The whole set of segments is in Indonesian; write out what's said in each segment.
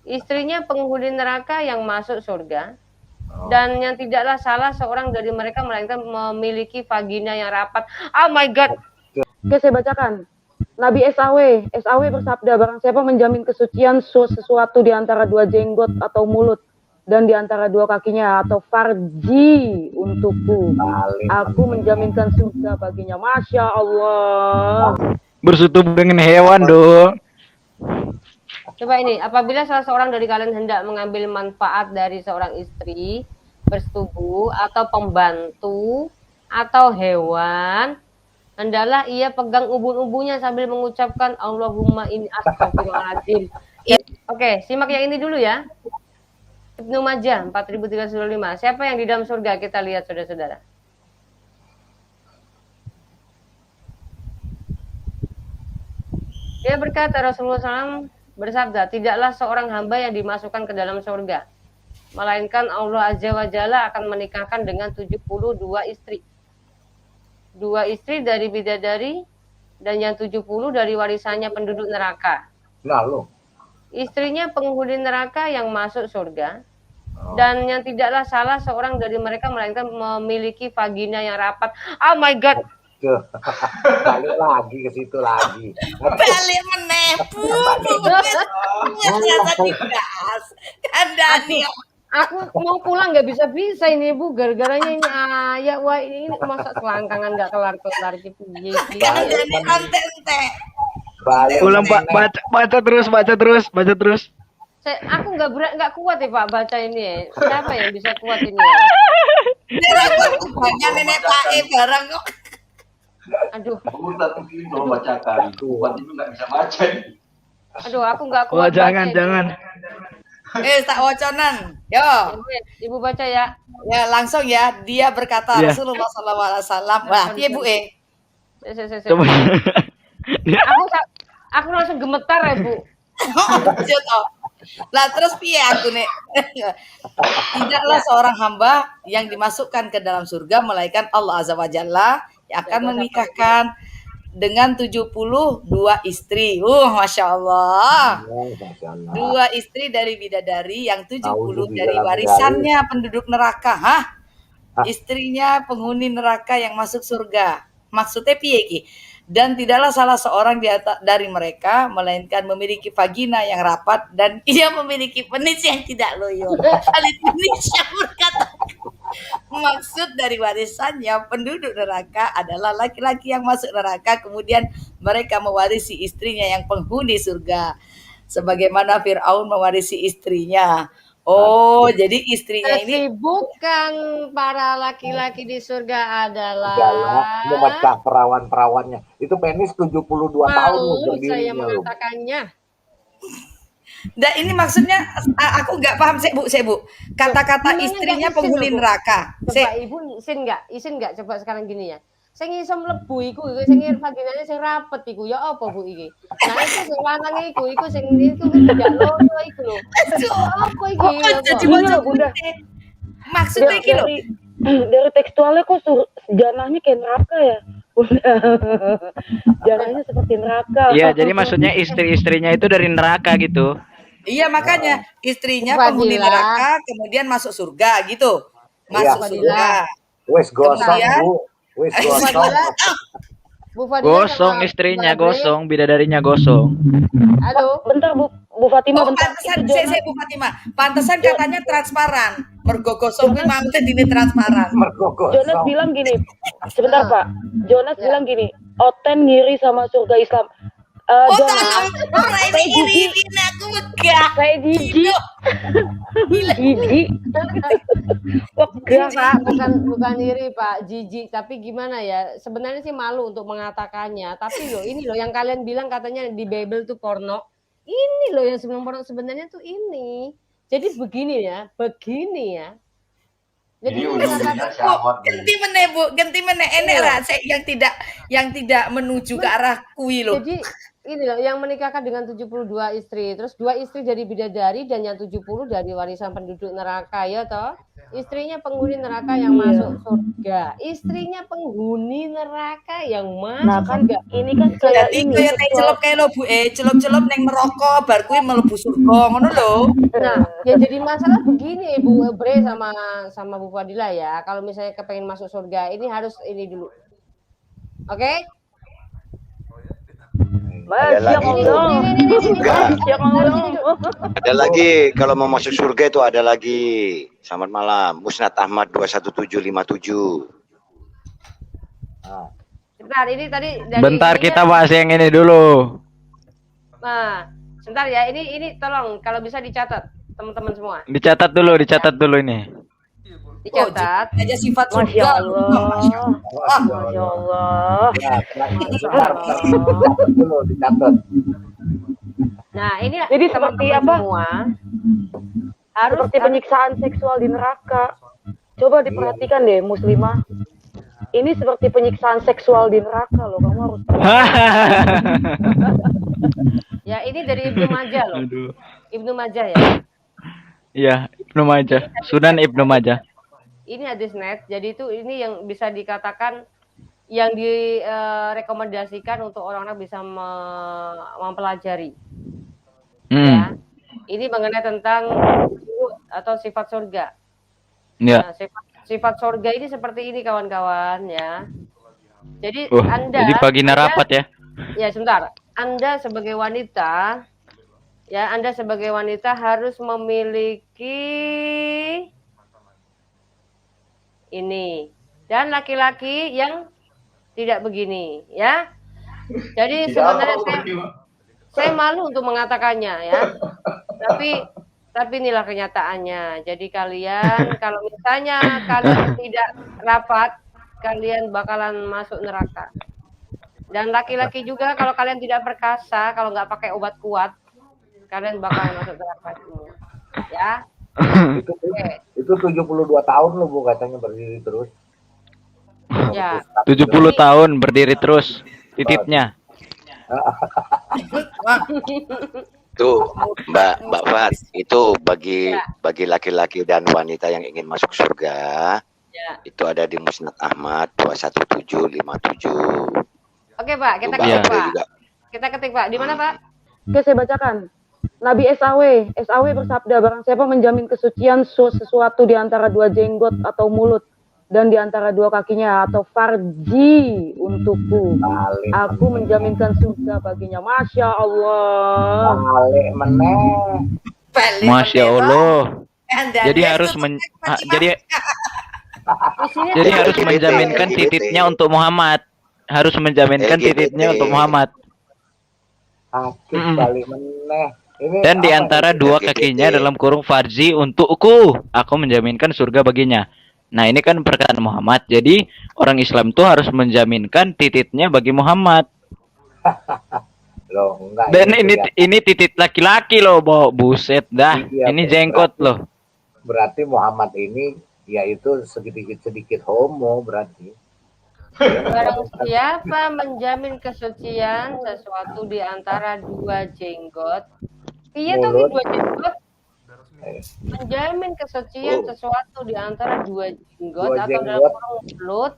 Istrinya penghuni neraka yang masuk surga. Oh. Dan yang tidaklah salah seorang dari mereka melainkan memiliki vagina yang rapat. Oh my god. Oke, saya bacakan. Nabi SAW bersabda, barang siapa menjamin kesucian sesuatu di antara dua jenggot atau mulut dan di antara dua kakinya atau farji untukku, aku menjaminkan surga baginya. Masya Allah. Bersetubuh dengan hewan dong. Coba ini, apabila salah seorang dari kalian hendak mengambil manfaat dari seorang istri, bersetubuh atau pembantu atau hewan, hendaklah ia pegang ubun-ubunnya sambil mengucapkan Allahumma inni astagfirullahaladzim. Oke, simak yang ini dulu ya. Ibnu Majah 4305. Siapa yang di dalam surga? Kita lihat saudara-saudara. Dia berkata, Rasulullah SAW bersabda, tidaklah seorang hamba yang dimasukkan ke dalam surga, melainkan Allah Azza wa Jalla akan menikahkan dengan 72 istri. 2 istri dari bidadari dan yang 70 dari warisannya penduduk neraka. Lalu Istrinya penghuni neraka yang masuk surga. Dan yang tidaklah salah seorang dari mereka melainkan memiliki vagina yang rapat. Oh my god. balik lagi ke situ lagi. Balik menipu, ternyata dibahas. Kandani. Aku mau pulang nggak bisa ini Bu, gara-garanya ini ayah, wah ini masa selangkangan nggak kelar-kelar gitu. Kandani konten teh. Ulang Pak, baca terus. Aku nggak kuat ya Pak baca ini ya. Siapa yang bisa kuat ini ya? Banyak nenek Pak barang kok. Aduh. Aku tak mungkin mau bacakan. Kuat itu nggak bisa baca. Aduh, aku nggak kuat. Oh, jangan. Tak waconan. Yo. Ibu baca ya. Ya langsung ya. Dia berkata Rasulullah SAW. Wah, dia Bu Coba. Aku langsung gemetar ya Bu. Lah terus piye aku nek? Tidaklah seorang hamba yang dimasukkan ke dalam surga melainkan Allah Azza wa Jalla yang akan menikahkan dengan 72 istri. Masya Allah. 2 istri dari bidadari, yang 70 dari warisannya penduduk neraka. Hah? Istrinya penghuni neraka yang masuk surga. Maksudnya piye ki? Dan tidaklah salah seorang dari mereka melainkan memiliki vagina yang rapat dan ia memiliki penis yang tidak loyo. Khalid bin Syam berkata, maksud dari warisannya penduduk neraka adalah laki-laki yang masuk neraka kemudian mereka mewarisi istrinya yang penghuni surga. Sebagaimana Fir'aun mewarisi istrinya. Oh, jadi istrinya ini bukan para laki-laki di surga adalah memecah perawan-perawannya. Itu penis 72 tahun berdirinya. Saya mengatakannya. Dan ini maksudnya aku nggak paham saya Bu. Kata-kata istrinya penghuni neraka. Coba Ibu isin nggak coba sekarang gini ya. Sing iso mlebu iku sing vaginane sing rapet iku ya apa Bu iki? Nah itu sing lanang iku sing itu tidak loyo iku lho. Apa iki? Jadi macam Bunda. Maksudnya iki lho. Dari tekstualnya kok janahnya kayak neraka ya? Janahnya seperti neraka. Iya, jadi maksudnya istri-istrinya itu dari neraka gitu. Iya, makanya istrinya penghuni neraka kemudian masuk surga gitu. Masuk surga. Wes gosong Bu. Wes gosong istrinya gosong, bidadarinya gosong. Halo, bentar Bu Fatimah, bentar. Pantesan saya Bu Fatimah. Pantesan katanya transparan. Mergo gosong kuwi maksudnya dini transparan. Jonas bilang gini. Sebentar Pak. Jonas bilang gini, Oten ngiri sama surga Islam. Jonas, saya iri aku megah. Saya jijik. Jijik. Pak, bukan iri Pak, jijik. Tapi gimana ya? Sebenarnya sih malu untuk mengatakannya. Tapi loh, ini loh yang kalian bilang katanya di Bible tuh porno. Ini loh yang sebenarnya tuh ini. Jadi begini ya. Jadi ganti meneh enek ra yang tidak menuju ke arah kui loh. Jadi ini loh yang menikahkan dengan 72 istri. Terus 2 istri dari bidadari dan yang 70 dari warisan penduduk neraka ya toh. Istrinya penghuni neraka yang masuk surga. Istrinya penghuni neraka yang masuk Nah kan surga. ini kan kayak Jadi ini kaya neng celup kayak lo Bu celup-celup neng merokok bar kuwi mlebu surga ngono lho. Nah, yang jadi masalah begini Bu Bre sama Bu Fadila ya. Kalau misalnya kepengen masuk surga, ini harus ini dulu. Oke? Ada Masya lagi. Allah. Enggak. Masya Allah. Ada lagi kalau mau masuk surga itu ada lagi. Selamat malam. Musnad Ahmad 21757. Nah, Sebentar, ini tadi dari Bentar ininya- kita bahas yang ini dulu. Nah, sebentar ya. Ini tolong kalau bisa dicatat teman-teman semua. Dicatat dulu ini. Dicatat. Aja sifat Masya surga. Allah. wah, Masya Allah. ya, sebentar, dicatat dulu, dicatat. Nah, ini Jadi seperti teman-teman apa? semua harus Seperti penyiksaan seksual di neraka. Coba diperhatikan deh muslimah. Ini seperti penyiksaan seksual di neraka loh. Kamu harus ya ini dari Ibnu Majah loh. Aduh. Ibnu Majah ya. Iya, Ibnu Majah. Sunan Ibnu Majah. Ini hadis net. Jadi itu ini yang bisa dikatakan yang direkomendasikan untuk orang-orang bisa mempelajari. Ya. Ini mengenai tentang atau sifat surga. Ya. Nah, sifat surga ini seperti ini kawan-kawan ya. Jadi Jadi pagi rapat ya. Ya sebentar. Anda sebagai wanita harus memiliki ini. Dan laki-laki yang tidak begini ya. Jadi sebenarnya saya malu untuk mengatakannya ya. Tapi inilah kenyataannya. Jadi kalian kalau misalnya kalian tidak rapat, kalian bakalan masuk neraka. Dan laki-laki juga kalau kalian tidak perkasa, kalau nggak pakai obat kuat, kalian bakalan masuk neraka semua. Ya. Itu 72 tahun loh Bu katanya berdiri terus. Ya. 70 tahun berdiri terus titipnya. Itu Mbak Fat, itu bagi laki-laki dan wanita yang ingin masuk surga. Ya. Itu ada di Musnad Ahmad 21757. Oke Pak, kita Itu ketik Mbak Pak. juga. Kita ketik Pak. Di mana Pak? Oke, saya bacakan. Nabi SAW bersabda, barang siapa menjamin kesucian sesuatu di antara dua jenggot atau mulut dan di antara dua kakinya atau farji untukku, aku menjaminkan surga baginya. Masya Allah. Balik meneh. Masya Allah. Jadi harus jadi harus menjaminkan titiknya untuk Muhammad. Harus menjaminkan titiknya untuk Muhammad. Akib balik meneh. Ini Dan di apa antara nih? dua kakinya dalam kurung farji untukku, aku menjaminkan surga baginya. Nah, ini kan perkataan Muhammad. Jadi orang Islam tuh harus menjaminkan titiknya bagi Muhammad. Loh, enggak, Dan itu ini titik laki-laki loh, buset dah. Iya, Ini jenggot loh. berarti Muhammad ini yaitu sedikit homo berarti. Barang siapa menjamin kesucian sesuatu di antara dua jenggot. Iya tuh Mulut. dua jenggot. Menjamin kesucian sesuatu di antara dua jenggot Dua atau dalam jenggot. kurung mulut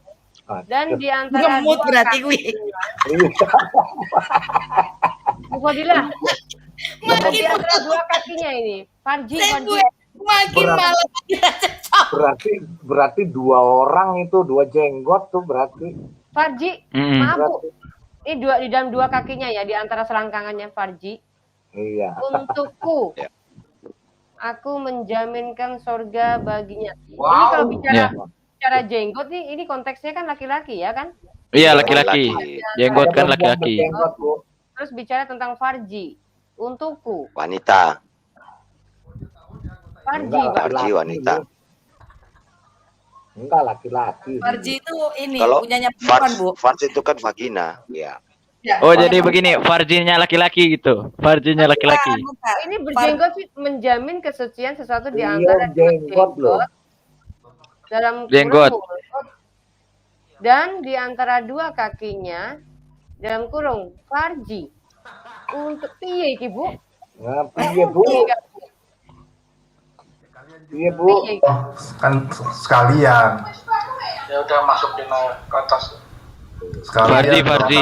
dan Aduh. di antara Ngemut dua berarti kaki. gue. Bu Fadilah, Makin di antara dua kakinya ini. Farji. makin malam. Berarti dua orang itu dua jenggot tuh berarti. Farji, Mm-mm. maaf Bu. Ini di dalam dua kakinya ya, di antara selangkangannya Farji. Iya. Untukku. Ya. Aku menjaminkan surga baginya. Ini Wow. kalau bicara Ya. jenggot nih, ini konteksnya kan laki-laki ya kan? Iya, laki-laki. Jenggot kan Ada perempuan laki-laki. berjenggot, Bu. Terus bicara tentang Farji. Untukku. Wanita. Farji, Enggak, Pak. Farji wanita. Enggak laki-laki. Farji itu ini Kalau punyanya perempuan, Bu. Fars itu kan vagina, ya. Ya, Oh, jadi begini, farjinya laki-laki gitu. Farjinya laki-laki. Bukan. Ini berjenggot sih menjamin kesucian sesuatu di Iya, antara dua jenggot loh. dalam kurung Jenggot. mulut dan di antara dua kakinya dalam kurung farji. Untuk piye iki, Bu? Nah, piye, Bu? Iya Bu. Kan sekalian. Ya udah masukin ke atas. Sekalian. Farji.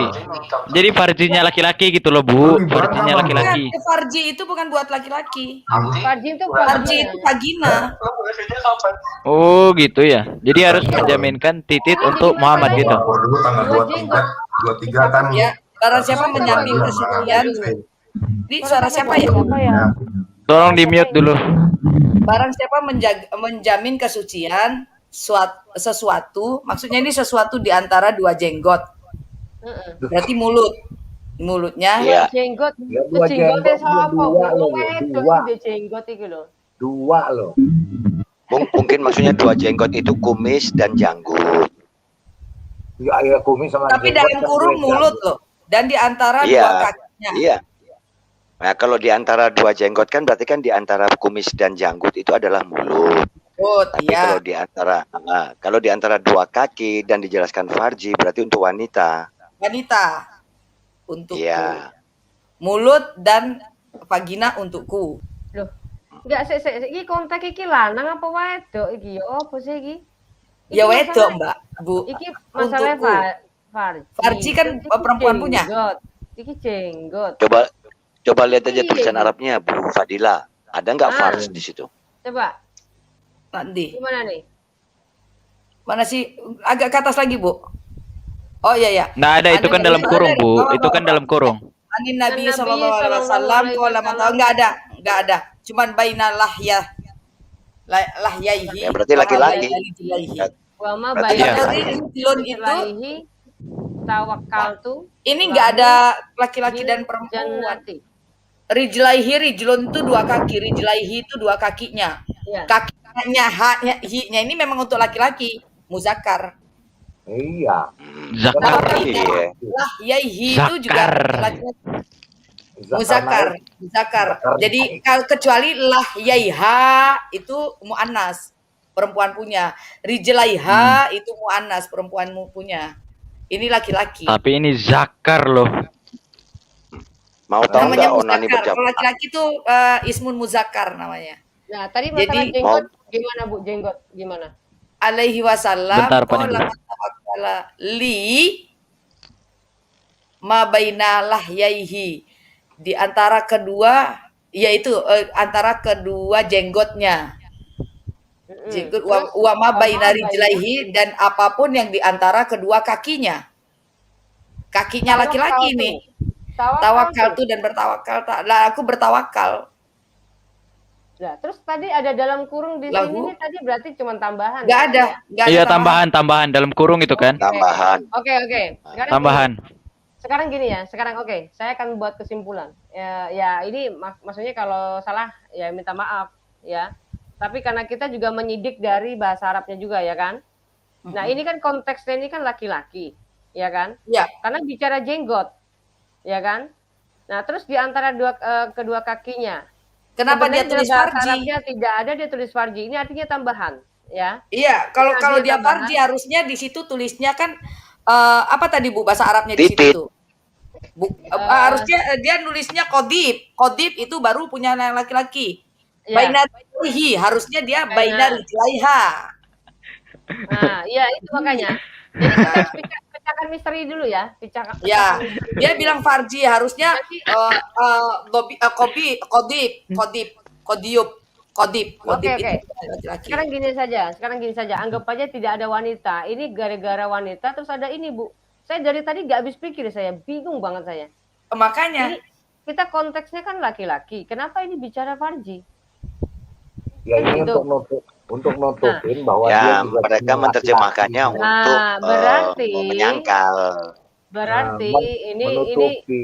Jadi Farjinya laki-laki gitu loh Bu. Farjinya laki-laki. Bukan, Farji itu bukan buat laki-laki. Farji itu Farji itu vagina. Oh gitu ya. Jadi harus menjaminkan titit untuk Muhammad gitu. Kalau dulu tanggal 23 kan. Ya, barang siapa menjamin kesucian. Ini suara siapa ya? Tolong di mute dulu. Barang siapa menjamin kesucian sesuatu, maksudnya ini sesuatu di antara dua jenggot. Berarti mulutnya. Iya. Jenggot, Ya, dua jenggotnya jenggot, sama dua loh, dua. Itu jenggot itu loh. 2 loh. Mungkin maksudnya 2 jenggot itu kumis dan janggut. Ya kumis sama Tapi jenggot dalam kan kurung beda. mulut loh. Dan di antara dua Iya. kakinya. Iya. Nah, kalau di antara 2 jenggot kan berarti kan di antara kumis dan janggut itu adalah mulut. Oh, Tapi iya. kalau di antara 2 kaki dan dijelaskan farji berarti untuk wanita. Wanita untukku. Iya. Mulut dan vagina untukku. Loh. Enggak iki kontak iki lanang apa wedok iki? Ya opo sih iki? Ya Iki wedok, masalah- Mbak, Bu. Iki masalahnya Untukku. Farji. Farji kan Iki perempuan punya. jenggot. Iki jenggot. Coba lihat aja Iya, tulisan iya. Arabnya Bu Fadila. Ada nggak Ah. farj di situ? Coba, Nanti. gimana nih? Mana sih? Agak ke atas lagi, Bu. Oh iya ya. Nggak ada, itu kan dalam kurung Bu. Itu kan dalam kurung. Anin Nabi Nabi sallallahu alaihi wasallam sallallahu qala man tahu enggak ada. Cuman baina lahyaihi. Ya, berarti laki-laki. Rijlaihi. Wa ma Berarti bayar iya. Jadi rijlun itu tawakal tuh ini enggak ada laki-laki dan perempuan. jannati. Rijlun itu 2 kaki, rijlaihi itu 2 kakinya. Iya. Kakinya hi-nya ini memang untuk laki-laki, muzakkar. Iya. Zakar. Iya. Lahyaihi itu juga Zakar. laki-laki. Muzakkar. Jadi kecuali lahyaiha itu muannas, perempuan punya. Rijlaiha itu muannas, perempuan punya. Ini laki-laki. Tapi ini zakar loh. Mau tahu Namanya nggak onani muzakkar. Kalau berjamaah? laki-laki itu ismun muzakkar namanya. Nah, tadi masalah Jadi, jenggot gimana Bu? Jenggot gimana? Alaihi wasallam Bentar, Pak qala Nabil. man tawakkala li ma baina lahyaihi, di antara kedua, yaitu antara kedua jenggotnya. Jenggot wa ma baina rijlaihi, dan apapun yang di antara kedua kakinya. Kakinya laki-laki nih. Tawakal tuh dan bertawakal. Lah aku bertawakal. Nah, terus tadi ada dalam kurung di Lah, sini Bu. nih tadi berarti cuma tambahan. Enggak ya? ada, enggak ada Iya, tambahan dalam kurung itu kan. Tambahan. Oke. Sekarang Tambahan. Sekarang gini ya, oke, saya akan buat kesimpulan. Ya ini maksudnya kalau salah ya minta maaf ya. Tapi karena kita juga menyidik dari bahasa Arabnya juga ya kan. Nah ini kan konteksnya ini kan laki-laki, ya kan? Ya. Karena bicara jenggot, ya kan? Nah terus di antara kedua kakinya, Kenapa dia sebenarnya tulis dalam bahasa farji? Arabnya tidak ada, dia tulis farji. Ini artinya tambahan, ya. Iya, kalau Nah, kalau dia dia tambahan. farji harusnya di situ tulisnya kan apa tadi Bu bahasa Arabnya di Titit. situ tuh? Harusnya dia nulisnya kodib. Kodib itu baru punya yang laki-laki. Ya. Baina rijlaihi, harusnya dia baina rijlaiha. Nah, iya itu makanya. Jadi kita harus pecahkan misteri dulu ya. Ya, dia bilang farji harusnya kodib Oke. itu laki-laki. Sekarang gini saja. Anggap aja tidak ada wanita. Ini gara-gara wanita terus ada ini, Bu. Saya dari tadi nggak habis pikir, saya bingung banget saya. Makanya Ini kita konteksnya kan laki-laki. Kenapa ini bicara farji? Ya ini Gitu. untuk nutupin bahwa dia Ya, juga mereka punya menerjemahkannya laki-laki. untuk berarti menyangkal. Berarti ini menutupi.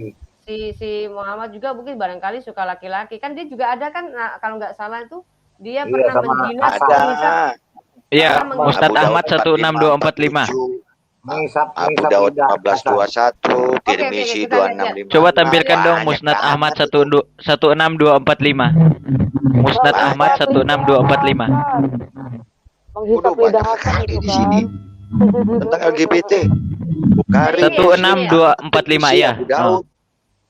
si Muhammad juga mungkin barangkali suka laki-laki. Kan dia juga ada kan, nah, kalau nggak salah itu dia Iya, pernah sama menjilat Hasan. wanita. Iya, Abu Ustadz Abu Daud Ahmad 16245. Ngisap Abu Daud lidah. 1421, Tirmizi kita lihat, 2655. Coba tampilkan dong Banyak Musnad banget Ahmad itu. 16245. Musnad Ahmad 16245. Menghisap Waduh, lidah banyak Hasan sekali itu di sini. kan. Tentang LGBT. Bukhari. 16245 ya. Abu Daud.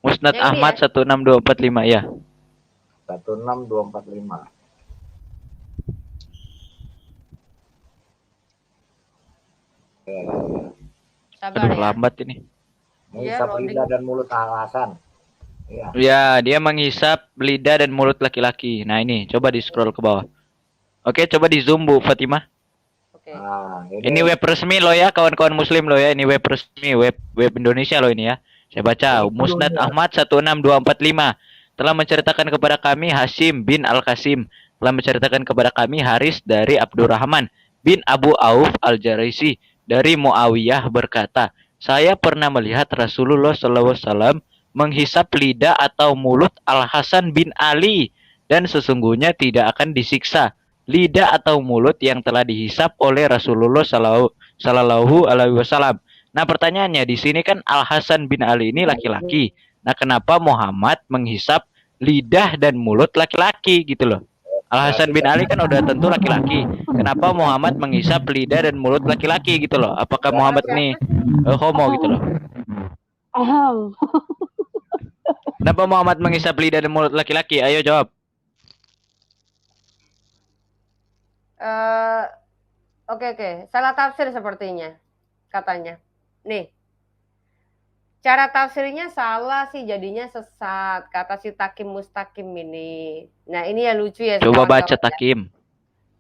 Musnad Yang ini Ahmad ya? 16245 ya. 16245. Sabar Aduh, ya. lambat ini. Menghisap loading. lidah dan mulut alasan. Iya. Ya, dia menghisap lidah dan mulut laki-laki. Nah, ini coba di scroll ke bawah. Oke, coba di zoom Bu Fatimah. Oke. Nah, Ini web resmi loh ya, kawan-kawan muslim loh ya. Ini web resmi, web Indonesia loh ini ya. Saya baca, Musnad Ahmad 16245 telah menceritakan kepada kami Hashim bin Al-Qasim, telah menceritakan kepada kami Haris dari Abdurrahman bin Abu Auf Al-Jaraisi dari Muawiyah berkata, saya pernah melihat Rasulullah SAW menghisap lidah atau mulut Al-Hasan bin Ali, dan sesungguhnya tidak akan disiksa lidah atau mulut yang telah dihisap oleh Rasulullah Sallallahu Alaihi Wasallam. Nah, pertanyaannya di sini kan Al Hasan bin Ali ini laki-laki. Nah, kenapa Muhammad menghisap lidah dan mulut laki-laki gitu loh? Al Hasan bin Ali kan udah tentu laki-laki. Kenapa Muhammad menghisap lidah dan mulut laki-laki gitu loh? Apakah Muhammad nih homo gitu loh? Kenapa Muhammad menghisap lidah dan mulut laki-laki? Ayo jawab. Oke. Salah tafsir sepertinya, katanya. Nih, cara tafsirnya salah sih, jadinya sesat. Kata si Takim Mustakim ini. Nah, ini ya lucu ya. Coba baca kawan-kawan ya. Takim.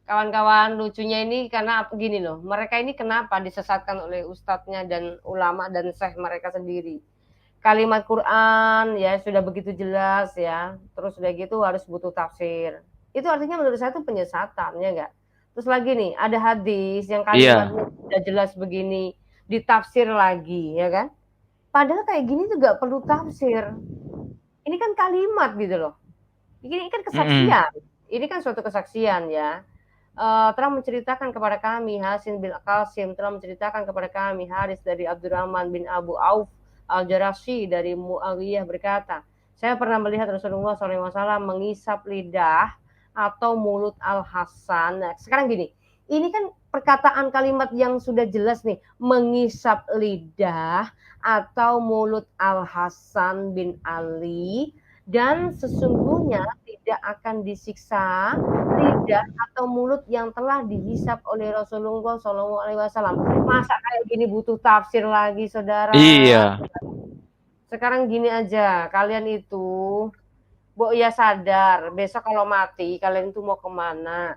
Kawan-kawan, lucunya ini karena gini loh. Mereka ini kenapa disesatkan oleh ustadznya dan ulama dan syekh mereka sendiri. Kalimat Quran ya sudah begitu jelas ya. Terus udah gitu harus butuh tafsir. Itu artinya menurut saya itu penyesatan, ya enggak? Terus lagi nih, ada hadis yang kalimatnya sudah jelas begini, ditafsir lagi, ya kan? Padahal kayak gini juga perlu tafsir. Ini kan kalimat gitu loh. Ini kan kesaksian. Ini kan suatu kesaksian ya. Telah menceritakan kepada kami, Hasim bin Qasim telah menceritakan kepada kami, Haris dari Abdurrahman bin Abu Auf Al-Jarashi dari Muawiyah berkata, saya pernah melihat Rasulullah SAW mengisap lidah atau mulut Al-Hasan. Nah, sekarang gini, ini kan perkataan kalimat yang sudah jelas nih, mengisap lidah atau mulut Al-Hasan bin Ali, dan sesungguhnya tidak akan disiksa lidah atau mulut yang telah dihisap oleh Rasulullah SAW. Masa kayak gini butuh tafsir lagi, saudara? Iya. Sekarang gini aja, kalian itu ya sadar, besok kalau mati kalian itu mau kemana,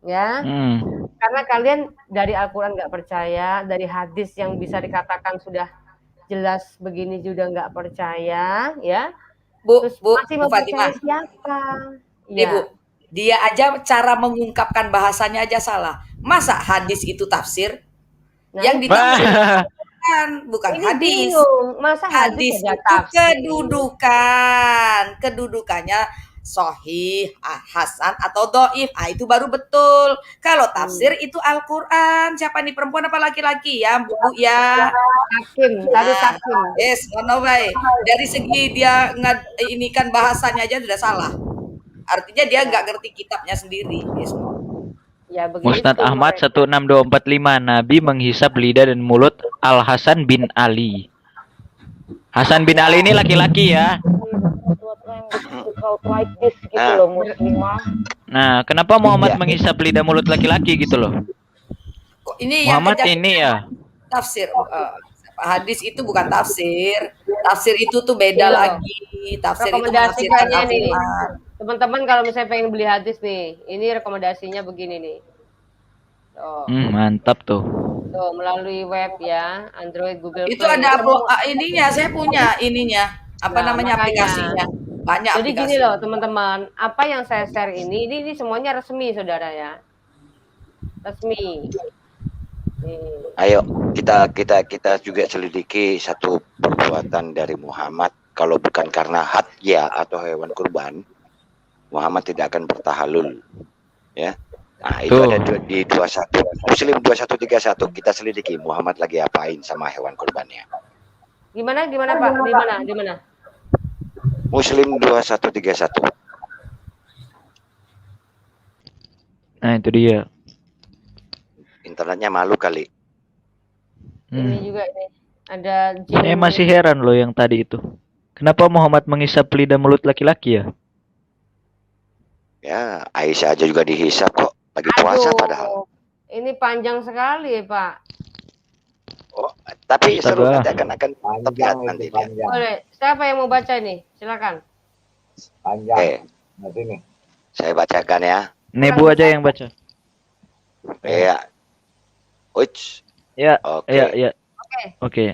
ya? Karena kalian dari Al-Quran nggak percaya, dari hadis yang bisa dikatakan sudah jelas begini juga nggak percaya, ya? Terus masih mau percaya siapa? Ya. Ibu, dia aja cara mengungkapkan bahasanya aja salah. Masa hadis itu tafsir? Nah, yang ditafsir bukan ini hadis. Bingung. Masa hadis itu kedudukannya sahih, hasan atau dhaif. Itu baru betul. Kalau tafsir itu Al-Qur'an. Siapa nih, perempuan apa laki-laki ya, Bu ya? Hakim, tadi Hakim. Yes, dari segi dia ini kan bahasanya aja sudah salah. Artinya dia nggak ngerti kitabnya sendiri. Yes, ya, Musnad Ahmad 16245, Nabi menghisap lidah dan mulut Al Hasan bin Ali. Hasan bin Ali ini laki-laki ya. Nah, kenapa Muhammad menghisap lidah mulut laki-laki gitu loh? Ini Muhammad ini ya tafsir. Hadis itu bukan tafsir. Tafsir itu tuh beda lagi. Tafsir itu menafsirkan nih. Teman-teman kalau misalnya pengen beli hadis nih, ini rekomendasinya begini nih. Mantap tuh. Tuh, melalui web ya, Android, Google Play. Itu ada ininya, saya punya ininya. Namanya aplikasinya. Banyak Jadi aplikasi. gini loh teman-teman, apa yang saya share ini semuanya resmi, saudara ya. Resmi. Ayo kita juga selidiki satu perbuatan dari Muhammad. Kalau bukan karena hadya atau hewan kurban, Muhammad tidak akan bertahalul, ya. Nah, itu ada di 21 Muslim 2131. Kita selidiki Muhammad lagi apain sama hewan kurbannya. Gimana Pak? Di mana? Muslim 2131. Nah, itu dia. Internetnya malu kali. Ini juga ini ada Saya masih heran loh yang tadi itu. Kenapa Muhammad menghisap lidah mulut laki-laki ya? Ya, Aisyah aja juga dihisap kok. Lagi puasa padahal. Ini panjang sekali, Pak. Oh, Tapi seru Astaga. nanti akan tetap lihat Panjang nanti itu lihat. panjang. Boleh. Siapa yang mau baca nih? Silakan. Panjang. Oke, Nah, sini. saya bacakan ya. Nih Bu aja yang baca. Iya. Uits. Ya, Oke. ya, ya. Oke. Oke.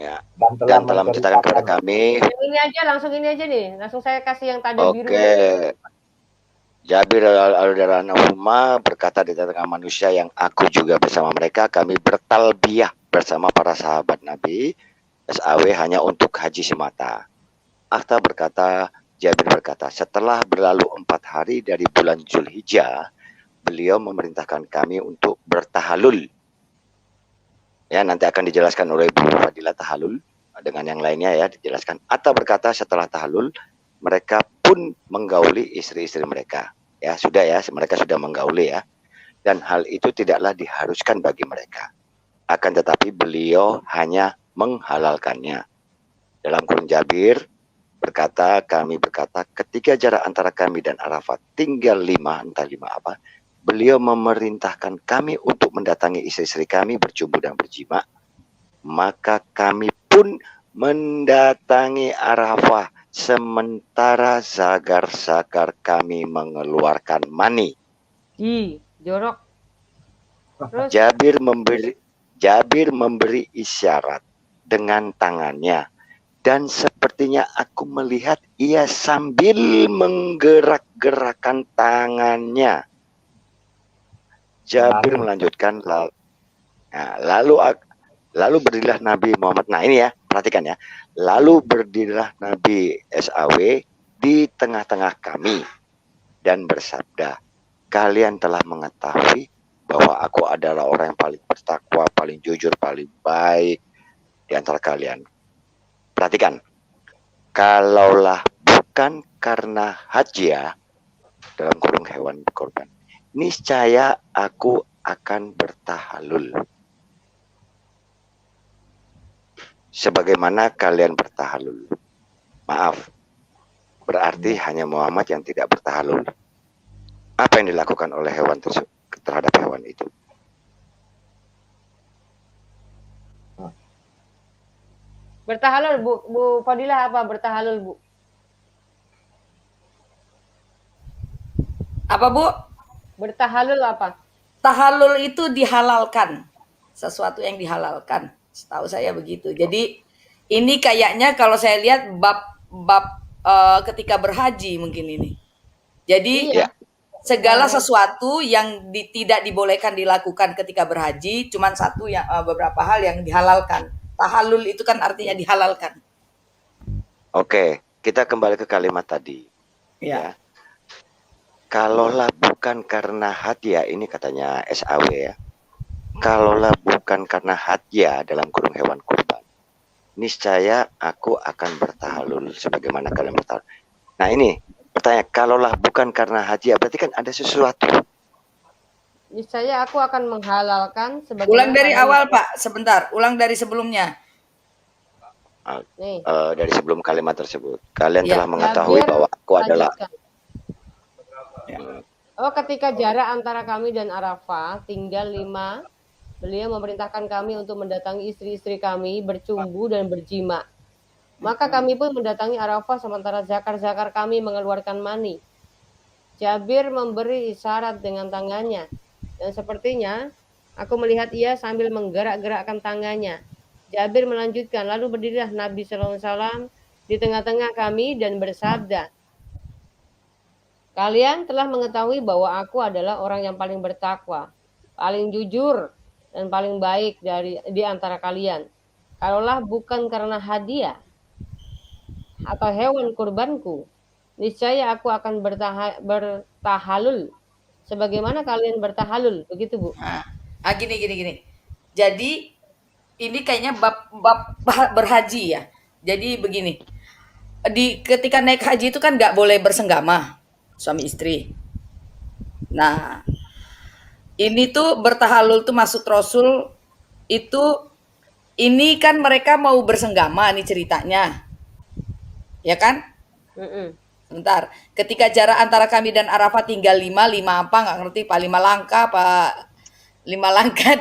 Ya. Dan Dan telah menceritakan kepada kami. Yang ini aja, langsung ini aja nih. Langsung saya kasih yang tanda biru. Oke. Jabir al-Darahuma berkata di tengah manusia yang aku juga bersama mereka, kami bertalbiyah bersama para sahabat Nabi SAW hanya untuk haji semata. Jabir berkata, setelah berlalu 4 hari dari bulan Zulhijjah, beliau memerintahkan kami untuk bertahalul. Ya, nanti akan dijelaskan oleh Ibu Fadilah tahalul dengan yang lainnya ya dijelaskan. Atta berkata setelah tahalul mereka pun menggauli istri-istri mereka. Ya, sudah ya, mereka sudah menggauli ya. Dan hal itu tidaklah diharuskan bagi mereka. Akan tetapi beliau hanya menghalalkannya. Dalam kurung Jabir berkata, kami berkata ketika jarak antara kami dan Arafat tinggal 5, entah 5 apa, beliau memerintahkan kami untuk mendatangi istri-istri kami berjumpa dan berjima. Maka kami pun mendatangi Arafah sementara zagar-zagar kami mengeluarkan mani. Jorok. Terus Jabir memberi isyarat dengan tangannya dan sepertinya aku melihat ia sambil menggerak-gerakkan tangannya. Jabir melanjutkan lalu berdirilah Nabi Muhammad. Nah ini ya, perhatikan ya. Lalu berdirilah Nabi SAW di tengah-tengah kami dan bersabda, kalian telah mengetahui bahwa aku adalah orang yang paling bertakwa, paling jujur, paling baik di antara kalian. Perhatikan, kalaulah bukan karena hajjah, dalam kurung hewan korban, niscaya aku akan bertahalul. Sebagaimana kalian bertahalul. Maaf, berarti hanya Muhammad yang tidak bertahalul. Apa yang dilakukan oleh hewan tersebut terhadap hewan itu? Bertahalul, Bu Fadilah apa bertahalul, Bu? Apa, Bu? Bertahalul apa? Tahallul itu dihalalkan. Sesuatu yang dihalalkan. Setahu saya begitu. Jadi ini kayaknya kalau saya lihat bab ketika berhaji mungkin ini. Jadi Iya. segala sesuatu yang tidak dibolehkan dilakukan ketika berhaji, cuman satu yang beberapa hal yang dihalalkan. Tahallul itu kan artinya dihalalkan. Oke, kita kembali ke kalimat tadi. Ya. Kalaulah bukan karena hadiah, ini katanya SAW ya. Kalaulah bukan karena hadiah dalam kurung hewan kurban, niscaya aku akan bertahalul sebagaimana kalian bertahalul. Nah ini pertanyaan, kalaulah bukan karena hadiah, berarti kan ada sesuatu. Niscaya aku akan menghalalkan sebagaimana. Ulang dari awal, Pak, sebentar. Ulang dari sebelumnya. Nih. Dari sebelum kalimat tersebut, kalian telah mengetahui bahwa aku adalah. Oh, ketika jarak antara kami dan Arafah tinggal 5, beliau memerintahkan kami untuk mendatangi istri-istri kami bercumbu dan berjima. Maka kami pun mendatangi Arafah sementara zakar-zakar kami mengeluarkan mani. Jabir memberi isyarat dengan tangannya. Dan sepertinya aku melihat ia sambil menggerak-gerakkan tangannya. Jabir melanjutkan, lalu berdirilah Nabi SAW di tengah-tengah kami dan bersabda, kalian telah mengetahui bahwa aku adalah orang yang paling bertakwa, paling jujur, dan paling baik di antara kalian. Kalaulah bukan karena hadiah atau hewan kurbanku, niscaya aku akan bertahalul sebagaimana kalian bertahalul. Begitu, Bu. Gini. Jadi ini kayaknya bab berhaji ya. Jadi begini. Ketika naik haji itu kan nggak boleh bersenggama suami istri. Nah, ini tuh bertahalul tuh maksud Rasul itu ini kan mereka mau bersenggama nih ceritanya. Ya kan? Bentar. Ketika jarak antara kami dan Arafah tinggal 5 apa nggak ngerti Pak, 5 langkah apa 5 langkah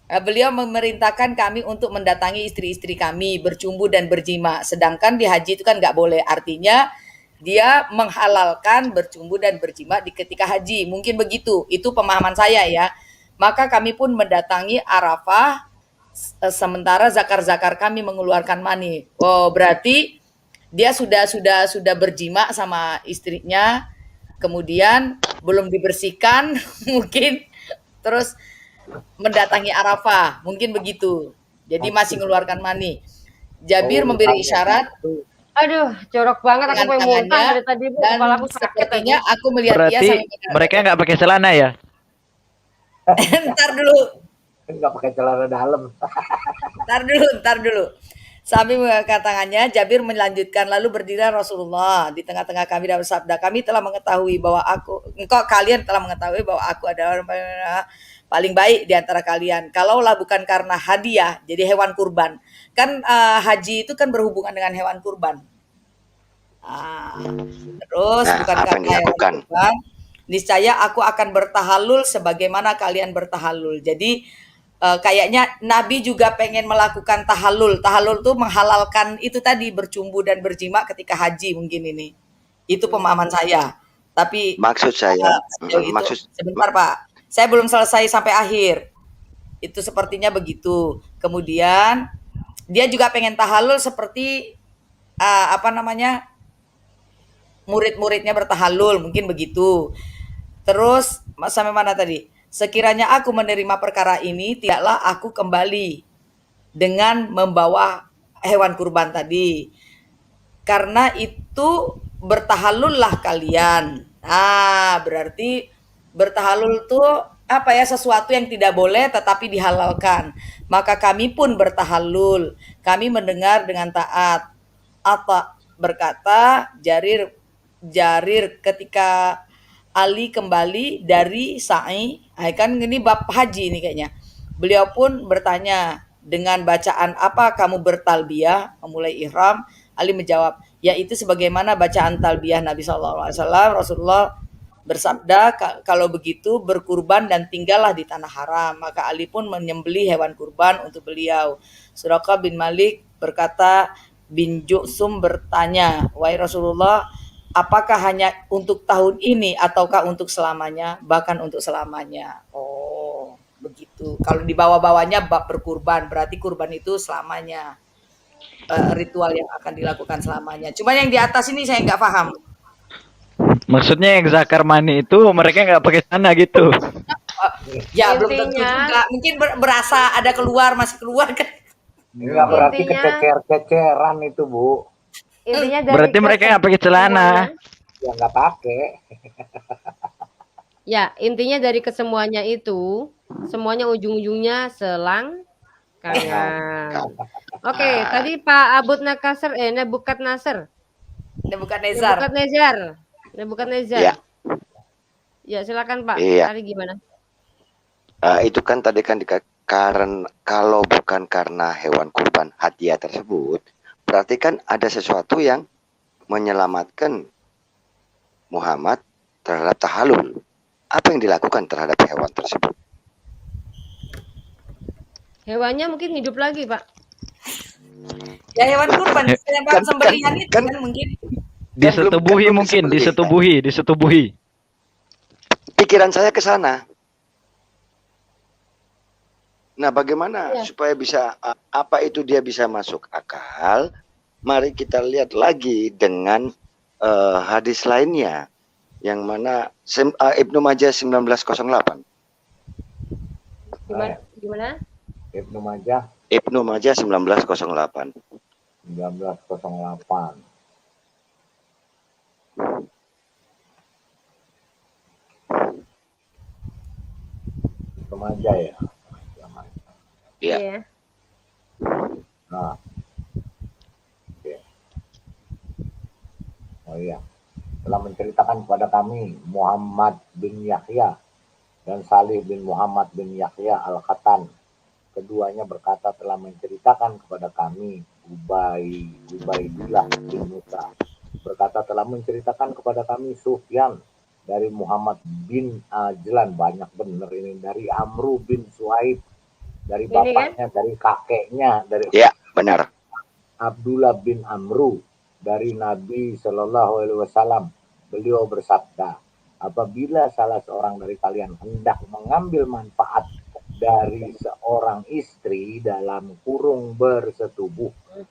Beliau memerintahkan kami untuk mendatangi istri-istri kami, bercumbu dan berjima. Sedangkan di haji itu kan nggak boleh. Artinya dia menghalalkan bercumbu dan berjima di ketika haji. Mungkin begitu. Itu pemahaman saya ya. Maka kami pun mendatangi Arafah sementara zakar-zakar kami mengeluarkan mani. Oh, berarti dia sudah berjima sama istrinya, kemudian belum dibersihkan mungkin, terus mendatangi Arafah, mungkin begitu. Jadi masih mengeluarkan mani. Jabir memberi isyarat Aduh, jorok banget aku dengan pengen muntah tangannya dari tadi, Bu. dan Kepala aku sakit sepertinya aja. aku melihat dia Berarti sambil mereka nggak pakai celana ya? Ntar dulu, Nggak pakai celana dalam. ntar dulu. Sambil mengangkat tangannya, Jabir melanjutkan, lalu berdiri Rasulullah di tengah-tengah kami dan bersabda, kami telah mengetahui bahwa kalian telah mengetahui bahwa aku adalah orang paling baik di antara kalian. Kalaulah bukan karena hadiah, jadi hewan kurban. Kan haji itu kan berhubungan dengan hewan kurban. Terus Nah, bukan apa yang karena hewan dilakukan? kurban, niscaya aku akan bertahalul sebagaimana kalian bertahalul. Jadi kayaknya Nabi juga pengen melakukan tahalul. Tahalul tuh menghalalkan itu tadi, bercumbu dan berjima ketika haji mungkin ini. Itu pemahaman saya. Tapi Maksud saya, sejauh itu, maksud sebentar Pak, saya belum selesai sampai akhir. Itu sepertinya begitu. Kemudian dia juga pengen tahalul seperti apa namanya, murid-muridnya bertahalul, mungkin begitu. Terus sampai mana tadi? Sekiranya aku menerima perkara ini, tidaklah aku kembali dengan membawa hewan kurban tadi. Karena itu bertahalullah kalian. Berarti bertahalul itu apa ya, sesuatu yang tidak boleh tetapi dihalalkan. Maka kami pun bertahalul. Kami mendengar dengan taat. Atau berkata Jarir ketika Ali kembali dari sa'i, kan ini bab haji ini kayaknya. Beliau pun bertanya, dengan bacaan apa kamu bertalbiyah, memulai ihram? Ali menjawab, yaitu sebagaimana bacaan talbiyah Nabi SAW. Rasulullah bersabda, kalau begitu berkurban dan tinggallah di tanah haram. Maka Ali pun menyembelih hewan kurban untuk beliau. Suraqah bin Malik berkata, bin Ju'sum bertanya, wahai Rasulullah, apakah hanya untuk tahun ini ataukah untuk selamanya? Bahkan untuk selamanya. Oh, begitu. Kalau dibawa-bawanya bab berkurban, berarti kurban itu selamanya. Ritual yang akan dilakukan selamanya. Cuma yang di atas ini saya nggak paham. Maksudnya yang zakar mani itu mereka nggak pakai celana gitu. Ya belum tentu juga. Mungkin berasa ada keluar, masih keluar kan. Nggak berarti Intinya- kececer-keceran itu, Bu. Intinya dari Berarti mereka nggak pakai celana. Ya nggak pakai. Ya, intinya dari kesemuanya itu, semuanya ujung-ujungnya selangkangan. Oke, tadi Pak Abud Nakasar, Nebukadnezar. Nebukadnezar. Nebukadnezar. Ya. Ya, silakan Pak. Iya. Tadi gimana? Itu kan tadi kan karena kalau bukan karena hewan kurban hadiah tersebut, berarti kan ada sesuatu yang menyelamatkan Muhammad terhadap tahalul. Apa yang dilakukan terhadap hewan tersebut? Hewannya mungkin hidup lagi, Pak. Ya hewan kurban, sembelihan itu kan mungkin. Disetubuhi mungkin, disetubuhi. Pikiran saya ke sana. Nah, bagaimana supaya bisa apa itu dia bisa masuk akal? Mari kita lihat lagi dengan hadis lainnya yang mana Ibnu Majah 1908. Gimana? Ibnu Majah Ibnu Majah 1908. 1908. Ibnu Majah ya. Iya. Iya. Nah. Oke. Oh iya. Telah menceritakan kepada kami Muhammad bin Yahya dan Salih bin Muhammad bin Yahya Al-Khatan. Keduanya berkata telah menceritakan kepada kami Ubaidillah bin Musa. Berkata telah menceritakan kepada kami Sufyan dari Muhammad bin Ajlan, banyak benar ini, dari Amru bin Suhaib dari Ini kan? bapaknya, dari kakeknya, dari Ya, benar. Abdullah bin Amru dari Nabi Shallallahu Alaihi Wasallam. Beliau bersabda, apabila salah seorang dari kalian hendak mengambil manfaat dari seorang istri dalam kurung bersetubuh,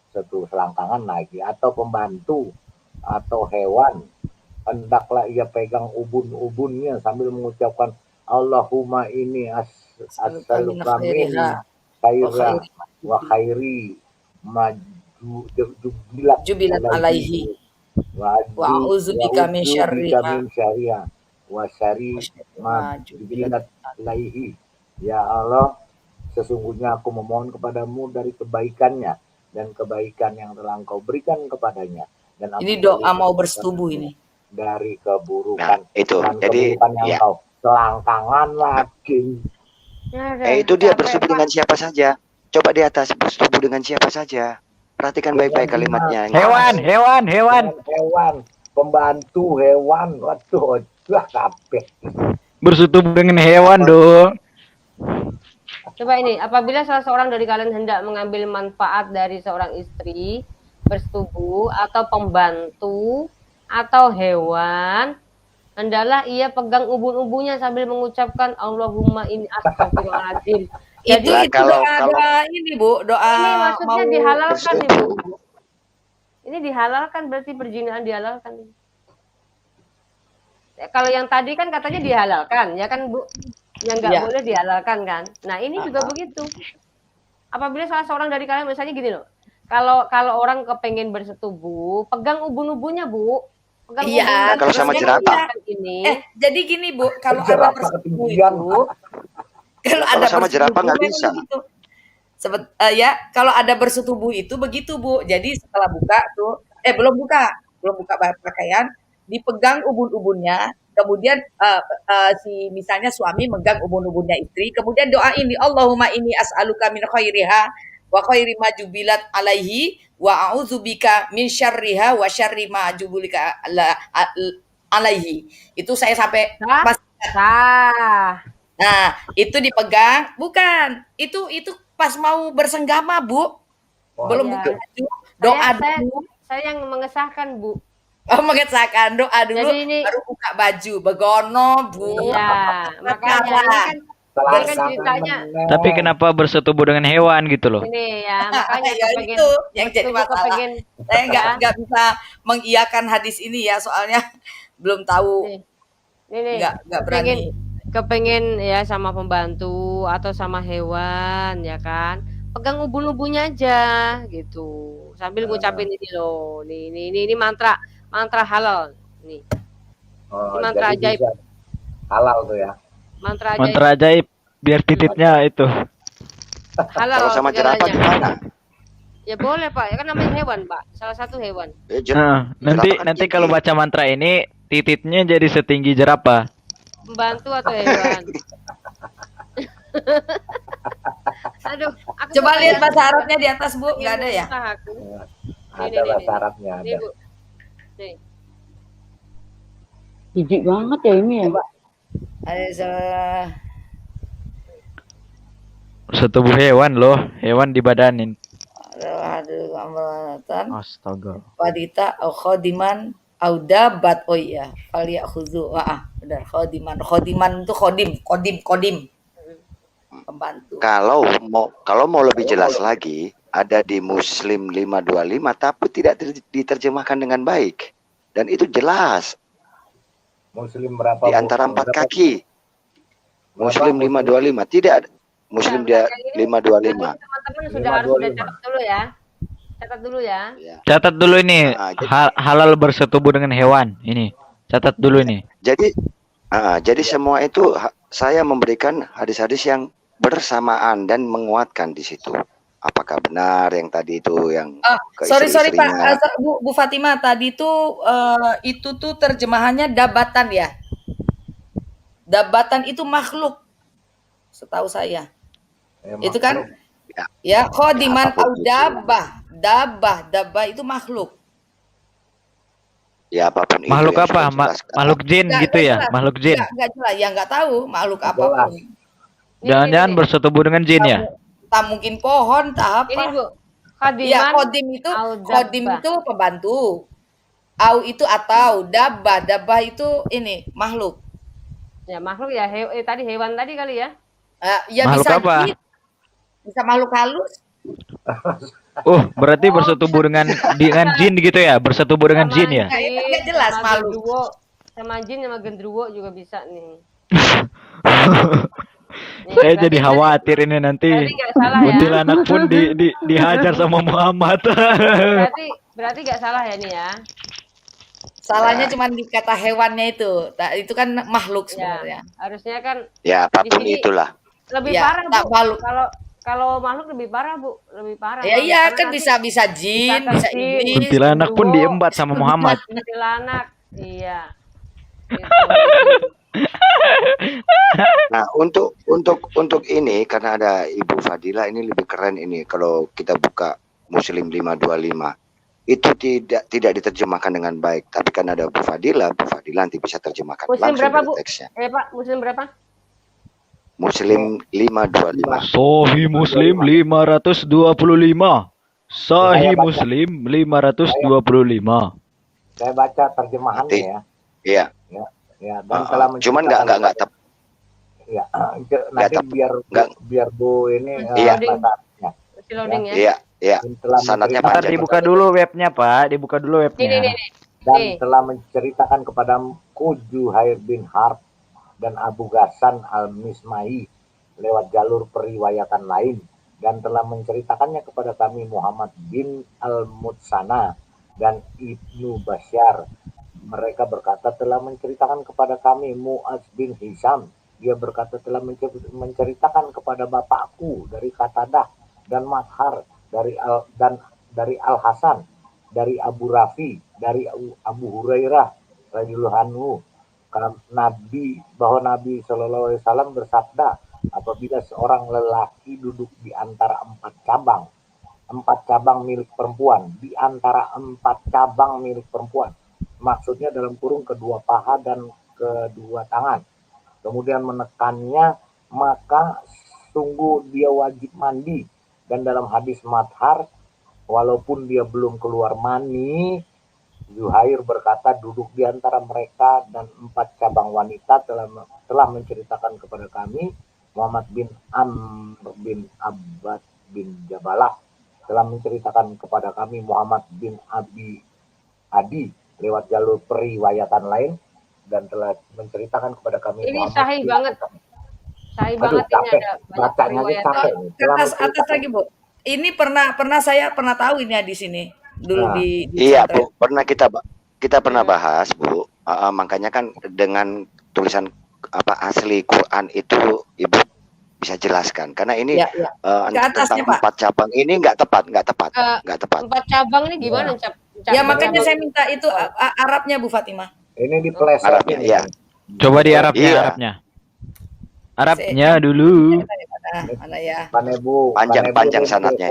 satu selangkangan lagi, atau pembantu atau hewan, hendaklah ia pegang ubun-ubunnya sambil mengucapkan Allahumma ini as'aluka min khaira wa khairi maju Jubilat alaihi wa a'udzubika min syarriha wa syari ma jubilat alaihi. Ya Allah, sesungguhnya aku memohon kepadamu dari kebaikannya dan kebaikan yang telah engkau berikan kepadanya. Dan Ini doa mau bersetubuh ini. dari keburukan. Nah, itu. Dan Jadi, keburukan yang ya. kau selangkangan lagi. Itu dia bersetubuh dengan siapa saja. Coba di atas bersetubuh dengan siapa saja. Perhatikan baik-baik kalimatnya. Hewan, pembantu hewan, waduh, kabeh. bersetubuh dengan hewan dong. Coba ini, apabila salah seorang dari kalian hendak mengambil manfaat dari seorang istri, bersetubuh atau pembantu atau hewan, hendaklah ia pegang ubun-ubunnya sambil mengucapkan Allahumma inni astagfirullahaladzim. Jadi itu doa ini Bu, doa ini maksudnya mau dihalalkan nih Bu. bersetubuh. Ini dihalalkan, berarti perzinaan dihalalkan. Ya, kalau yang tadi kan katanya dihalalkan, ya kan Bu? Yang nggak Ya. boleh dihalalkan kan? Nah ini juga begitu. Apabila salah seorang dari kalian misalnya gini loh, kalau orang kepengen bersetubuh, pegang ubun-ubunnya Bu. Pegang Iya, ubun-ubun. kalau sama jerapah. Ini. Jadi gini Bu, kalau ada Jerapah bersetubuh ketinggian. itu, kalau ada sama jerapah nggak bersetubuh bisa. begitu. Ya, kalau ada bersetubuh itu begitu Bu. Jadi setelah buka tuh, belum buka pakaian, dipegang ubun-ubunnya, kemudian si misalnya suami megang ubun-ubunnya istri, kemudian doa ini Allahumma inni as'aluka min khairiha wa khairi ma jubilat alaihi wa a'udzubika min syarriha wa syarri ma jubulika alaihi. Itu saya sampai pas. Nah, itu dipegang, bukan. Itu pas mau bersenggama, Bu. Belum Iya. buka baju, doa dulu. Saya yang mengesahkan Bu. Oh, mengesahkan doa dulu, Jadi ini baru buka baju, begono, Bu. iya, makanya ini kan ceritanya Tapi kenapa bersetubuh dengan hewan gitu loh? ini ya, makanya Ya kepengen itu yang jadi bersetubuh, masalah. kepengen Saya ya. nggak bisa mengiyakan hadis ini ya, soalnya belum tahu, Nih, nggak berani. kepengen ya sama pembantu atau sama hewan ya kan, pegang ubun-ubunnya aja gitu sambil ngucapin ini loh, ini mantra halal nih, ini mantra jadi ajaib, bisa halal tuh ya. mantra ajaib Mantra ajaib biar tititnya itu. halal Kalau sama jerapah segalanya. gimana? Ya boleh Pak, ya kan namanya hewan Pak, salah satu hewan. Nah, nanti jerapah kan kalau tinggi. baca mantra ini tititnya jadi setinggi jerapah. Pembantu atau hewan. Aduh, aku Coba mau lihat tanya. bahasa Arabnya di atas, Bu. Nggak ada ya? Susah aku. Ada bahasa Arabnya, Nih, ada. Bu. Nih. Jijik banget ya ini ya. Ada Bersetubuh hewan loh, hewan dibadanin. amalatan Astaga. wanita au khodiman au dabat. Oh iya, falyakhudhu. Benar, khodiman itu kodim pembantu. Kalau mau lebih jelas lagi, ada di Muslim 525 tapi tidak diterjemahkan dengan baik. Dan itu jelas Muslim berapa? di antara empat kaki. Muslim 525 tidak ada. Muslim dia 525. Teman-teman sudah harus catat dulu ya. Catat dulu ya. Catat dulu ini Nah, halal bersetubuh dengan hewan. Ini catat dulu ini. Jadi semua itu saya memberikan hadis-hadis yang bersamaan dan menguatkan di situ. Apakah benar yang tadi itu yang ke Sorry Pak, istri-istrinya? Bu Fatimah tadi tuh itu tuh terjemahannya dabatan ya. Dabatan itu makhluk, setahu saya. Itu kan ya khodiman au dabah itu makhluk. Ya apapun itu Makhluk yang apa? sudah dijelaskan. Makhluk jin Nggak gitu ya? jelas. Makhluk jin. Nggak jelas, ya nggak tahu makhluk apapun. Jangan-jangan bersetubuh dengan jin ya? Tak mungkin pohon, tak Ini apa. Bu, Ya, khadiman khodim au itu pembantu. Au itu atau dabah itu ini makhluk. Ya makhluk ya, tadi hewan tadi kali ya. Ya Makhluk bisa apa? jin, bisa makhluk halus. Oh, berarti bersetubuh dengan jin gitu ya? Bersetubuh dengan jin ya? Nah, itu nggak jelas sama makhluk. gendruwo, sama jin sama gendruwo juga bisa nih. Nih, Saya berarti jadi khawatir ini nanti berarti nggak salah ya. kuntilanak pun dihajar sama Muhammad. Berarti nggak salah ya nih ya. Salahnya cuma di kata hewannya itu. Itu kan makhluk Ya, sebenarnya. harusnya kan Ya, apapun di sini itulah. lebih Ya, parah tak Bu. makhluk. Kalau makhluk lebih parah Bu, lebih parah. Ya makhluk. iya Karena kan nanti bisa jin, bisa jin, iblis. Kuntilanak pun gendruwo, diembat sama Muhammad. kuntilanak. Iya. Gitu. Nah, untuk ini karena ada Ibu Fadila ini lebih keren ini kalau kita buka Muslim 525. Itu tidak diterjemahkan dengan baik, tapi kan ada Bu Fadila nanti bisa terjemahkan Muslim langsung berapa dari Bu? teksnya. Pak, Muslim berapa? Muslim 525. Sahih Muslim 525. Sahih Saya baca. Muslim 525. Saya baca terjemahannya ya. Iya. Ya, dan telah Cuman menceritakan nggak tepat. Ya, nanti biar Bu ini Iya. bahasanya. Masih loading ya. Iya, iya. Dan telah Sanadnya Ntar panjang. dibuka dulu webnya Pak, dibuka dulu webnya. Nih. Dan Nih. telah menceritakan kepadaku Juhair bin Harb dan Abu Ghassan al-Mismai lewat jalur periwayatan lain, dan telah menceritakannya kepada kami Muhammad bin al-Mutsana dan Ibnu Basyar. Mereka berkata telah menceritakan kepada kami Mu'az bin Hisham. Dia berkata telah menceritakan kepada bapakku dari Qatadah dan Mathar dari Al-Hasan, dari Abu Rafi, dari Abu Hurairah radhiyallahu anhu, bahwa Nabi Shallallahu Alaihi Wasallam bersabda, apabila seorang lelaki duduk di antara empat cabang milik perempuan, di antara empat cabang milik perempuan, maksudnya dalam kurung kedua paha dan kedua tangan, kemudian menekannya, maka sungguh dia wajib mandi. Dan dalam hadis Mathar, walaupun dia belum keluar mani, Zuhair berkata duduk di antara mereka dan empat cabang wanita telah menceritakan kepada kami Muhammad bin Amr bin Abbad bin Jabalah telah menceritakan kepada kami Muhammad bin Abi Adi lewat jalur periwayatan lain, dan telah menceritakan kepada kami Ini Muhammad sahih bin banget. Sahih banget ini capek. ada banyak Bacanya aja riwayat. capek. Atas lagi Bu. Ini saya pernah tahu ini di sini dulu Nah. di Iya, pesantren. Bu. Kita pernah bahas, Bu. Makanya kan dengan tulisan asli Quran itu Ibu bisa jelaskan. Karena ini Ya. Ke atasnya, tentang Pak. 4 cabang ini nggak tepat. Empat cabang ini gimana Ya makanya saya minta itu Arabnya Bu Fatimah. Ini di pleset Arabnya, ini. iya. Coba di Arabnya, Iya. Arabnya dulu. Mana ya? Panebu, Panjang sanadnya.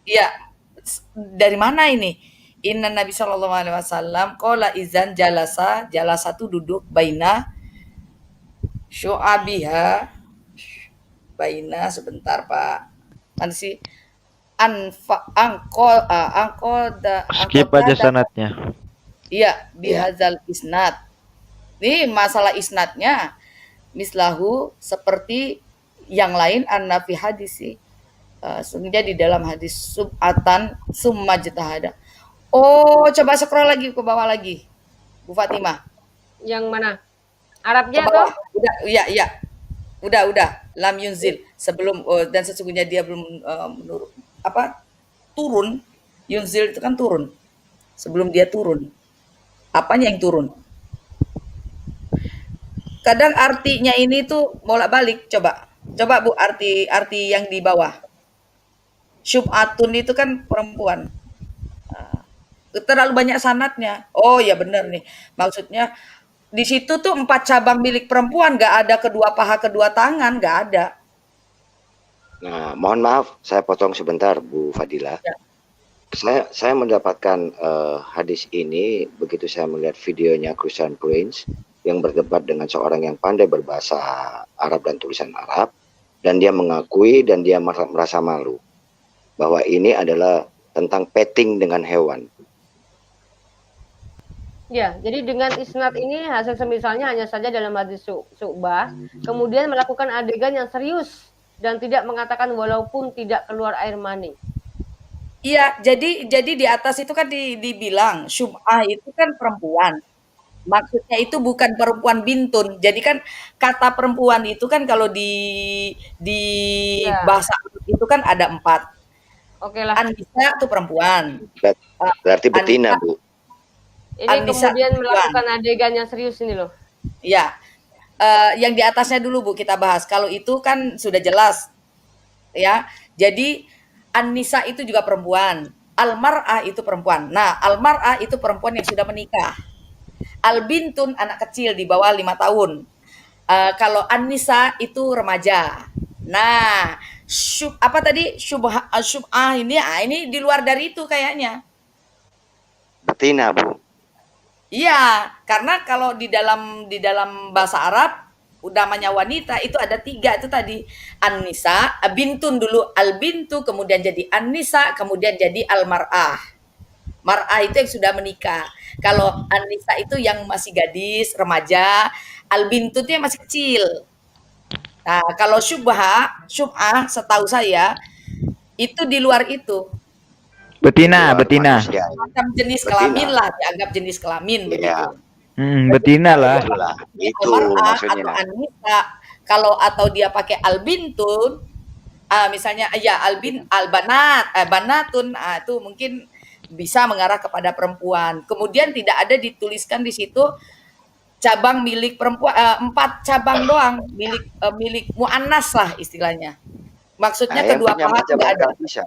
Iya. Dari mana ini? Inna Nabi Shallallahu Alaihi Wasallam qala izan jalasa tuh duduk baina syu'abiha baina sebentar Pak. Mana sih? Skip aja sanatnya. Iya, bihazal isnad. Nih masalah isnadnya mislahu seperti yang lain anna fi hadisi. Sungguhnya di dalam hadis sub'atan summa jtahada. Oh, coba scroll lagi ke bawah lagi. Bu Fatimah. Yang mana? Arabnya Ke bawah. tuh? Udah, iya. Udah. Lam yunzil sebelum dan sesungguhnya dia belum turun. Yunzil itu kan turun. Sebelum dia turun. Apanya yang turun? Kadang artinya ini tuh bolak-balik. Coba Bu arti yang di bawah. Syub'atun itu kan perempuan. Terlalu banyak sanatnya. Oh ya benar nih. Maksudnya di situ tuh 4 cabang milik perempuan, nggak ada kedua paha kedua tangan, nggak ada. Nah, mohon maaf, saya potong sebentar, Bu Fadila. Ya. Saya mendapatkan hadis ini begitu saya melihat videonya Christian Prince yang berdebat dengan seorang yang pandai berbahasa Arab dan tulisan Arab. dan dia mengakui dan dia merasa malu bahwa ini adalah tentang petting dengan hewan. Ya, jadi dengan isnad ini hasil semisalnya hanya saja dalam hadis Syu'bah, kemudian melakukan adegan yang serius dan tidak mengatakan walaupun tidak keluar air mani. Iya, jadi di atas itu kan dibilang Syub'ah itu kan perempuan. Maksudnya itu bukan perempuan bintun. Jadi kan kata perempuan itu kan kalau di Ya, bahasa Arab itu kan ada 4. oke lah. An-nisa itu perempuan. Berarti betina, An-nisa Bu. Ini An-nisa kemudian perempuan. melakukan adegan yang serius ini loh. Ya. Yang di atasnya dulu Bu kita bahas. Kalau itu kan sudah jelas ya. Jadi An-nisa itu juga perempuan. Al-mar'ah itu perempuan. Nah, al-mar'ah itu perempuan yang sudah menikah. Al-bintun anak kecil di bawah 5 tahun. Kalau An-nisa itu remaja. Nah, apa tadi syub'ah ini di luar dari itu kayaknya. Betina, Bu. Iya, karena kalau di dalam bahasa Arab namanya wanita itu ada 3 itu tadi. An-nisa, bintun dulu, al-bintu, kemudian jadi an-nisa, kemudian jadi al-mar'ah. Mar'ah itu yang sudah menikah. Kalau an-nisa itu yang masih gadis, remaja, al-bintu itu yang masih kecil. Nah, kalau syub'ah setahu saya itu di luar itu. Betina, Luar betina. manusia. Macam jenis Betina. kelamin lah, dianggap jenis kelamin Iya. begitu. Betina lah. Itulah. Itu Al-mar'ah maksudnya. atau an-nisa. Kalau atau dia pakai al-bintun, misalnya ya al-banat, banatun, itu mungkin bisa mengarah kepada perempuan. Kemudian tidak ada dituliskan di situ cabang milik perempuan, 4 cabang doang milik muannas lah istilahnya. Maksudnya Yang kedua punya paha 4 tidak cabang ada. kan bisa.